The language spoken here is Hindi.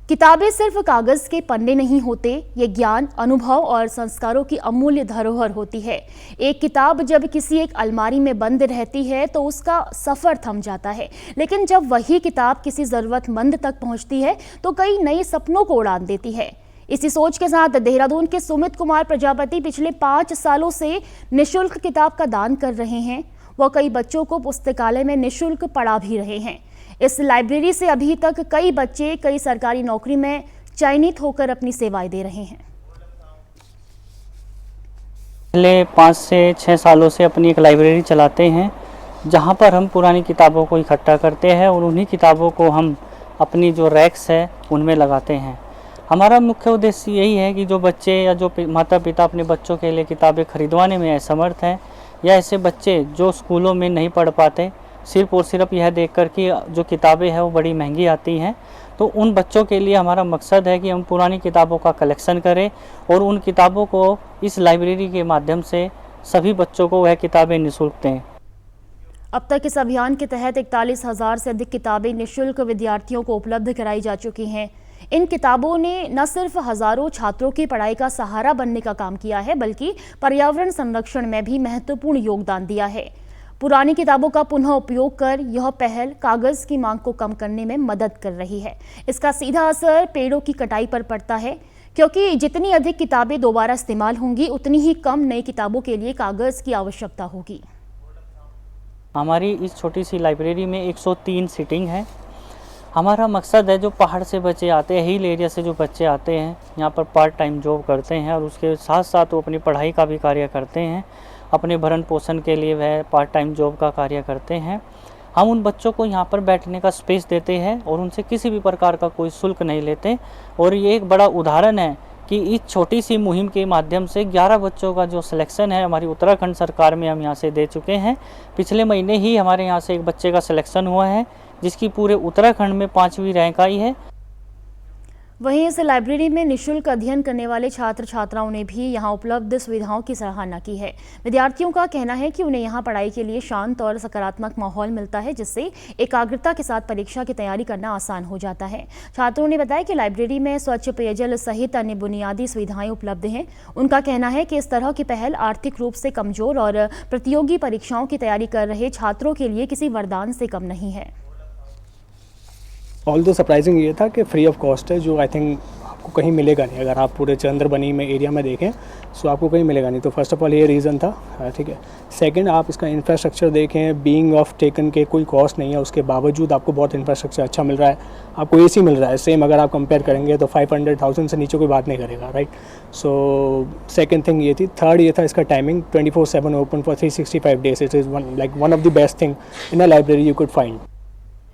किताबें सिर्फ कागज के पन्ने नहीं होते, ये ज्ञान, अनुभव और संस्कारों की अमूल्य धरोहर होती है। एक किताब जब किसी एक अलमारी में बंद रहती है तो उसका सफर थम जाता है, लेकिन जब वही किताब किसी जरूरतमंद तक पहुंचती है तो कई नए सपनों को उड़ान देती है। इसी सोच के साथ देहरादून के सुमित कुमार प्रजापति पिछले 5 सालों से निःशुल्क किताब का दान कर रहे हैं। वह कई बच्चों को पुस्तकालय में निःशुल्क पढ़ा भी रहे हैं। इस लाइब्रेरी से अभी तक कई बच्चे कई सरकारी नौकरी में चयनित होकर अपनी सेवाएं दे रहे हैं। पिछले 5 से 6 सालों से अपनी एक लाइब्रेरी चलाते हैं, जहां पर हम पुरानी किताबों को इकट्ठा करते हैं और उन्हीं किताबों को हम अपनी जो रैक्स है उनमें लगाते हैं। हमारा मुख्य उद्देश्य यही है कि जो बच्चे या जो माता पिता अपने बच्चों के लिए किताबें खरीदवाने में असमर्थ हैं, या ऐसे बच्चे जो स्कूलों में नहीं पढ़ पाते, सिर्फ और सिर्फ यह देखकर कि जो किताबें हैं वो बड़ी महंगी आती हैं, तो उन बच्चों के लिए हमारा मकसद है कि हम पुरानी किताबों का कलेक्शन करें और उन किताबों को इस लाइब्रेरी के माध्यम से सभी बच्चों को वह किताबें निःशुल्क दें। अब तक इस अभियान के तहत 41,000 से अधिक किताबें निःशुल्क विद्यार्थियों को उपलब्ध कराई जा चुकी हैं। इन किताबों ने न सिर्फ हजारों छात्रों की पढ़ाई का सहारा बनने का काम किया है, बल्कि पर्यावरण संरक्षण में भी महत्वपूर्ण योगदान दिया है। पुरानी किताबों का पुनः उपयोग कर यह पहल कागज की मांग को कम करने में मदद कर रही है। इसका सीधा असर पेड़ों की कटाई पर पड़ता है, क्योंकि जितनी अधिक किताबें दोबारा इस्तेमाल होंगी, उतनी ही कम नई किताबों के लिए कागज की आवश्यकता होगी। हमारी इस छोटी सी लाइब्रेरी में 103 सीटिंग है। हमारा मकसद है जो पहाड़ से बच्चे आते हैं, हिल एरिया से जो बच्चे आते हैं, यहाँ पर पार्ट टाइम जॉब करते हैं और उसके साथ साथ वो अपनी पढ़ाई का भी कार्य करते हैं, अपने भरण पोषण के लिए वह पार्ट टाइम जॉब का कार्य करते हैं। हम उन बच्चों को यहाँ पर बैठने का स्पेस देते हैं और उनसे किसी भी प्रकार का कोई शुल्क नहीं लेते। और ये एक बड़ा उदाहरण है कि इस छोटी सी मुहिम के माध्यम से 11 बच्चों का जो सिलेक्शन है हमारी उत्तराखंड सरकार में हम यहाँ से दे चुके हैं। पिछले महीने ही हमारे यहाँ से एक बच्चे का सिलेक्शन हुआ है, जिसकी पूरे उत्तराखंड में 5वीं रैंक आई है। वहीं इस लाइब्रेरी में निःशुल्क अध्ययन करने वाले छात्र छात्राओं ने भी यहां उपलब्ध सुविधाओं की सराहना की है। विद्यार्थियों का कहना है कि उन्हें यहां पढ़ाई के लिए शांत और सकारात्मक माहौल मिलता है, जिससे एकाग्रता के साथ परीक्षा की तैयारी करना आसान हो जाता है। छात्रों ने बताया कि लाइब्रेरी में स्वच्छ पेयजल सहित अन्य बुनियादी सुविधाएं उपलब्ध हैं। उनका कहना है कि इस तरह की पहल आर्थिक रूप से कमजोर और प्रतियोगी परीक्षाओं की तैयारी कर रहे छात्रों के लिए किसी वरदान से कम नहीं है। ऑल दो सरप्राइजिंग ये था कि फ्री ऑफ कॉस्ट है, जो आई थिंक आपको कहीं मिलेगा नहीं। अगर आप पूरे चंद्रबनी में एरिया में देखें सो आपको कहीं मिलेगा नहीं। तो फर्स्ट ऑफ ऑल ये रीज़न था, ठीक है। सेकंड, आप इसका इंफ्रास्ट्रक्चर देखें, बीइंग ऑफ टेकन के कोई कॉस्ट नहीं है, उसके बावजूद आपको बहुत इंफ्रास्ट्रक्चर अच्छा मिल रहा है। आपको एसी मिल रहा है, सेम अगर आप कंपेयर करेंगे तो 500,000 से नीचे कोई बात नहीं करेगा, राइट। सो सेकेंड थिंग ये थी। थर्ड ये था इसका timing 24/7 open for 365 days. It is one of the best thing in a library you could find.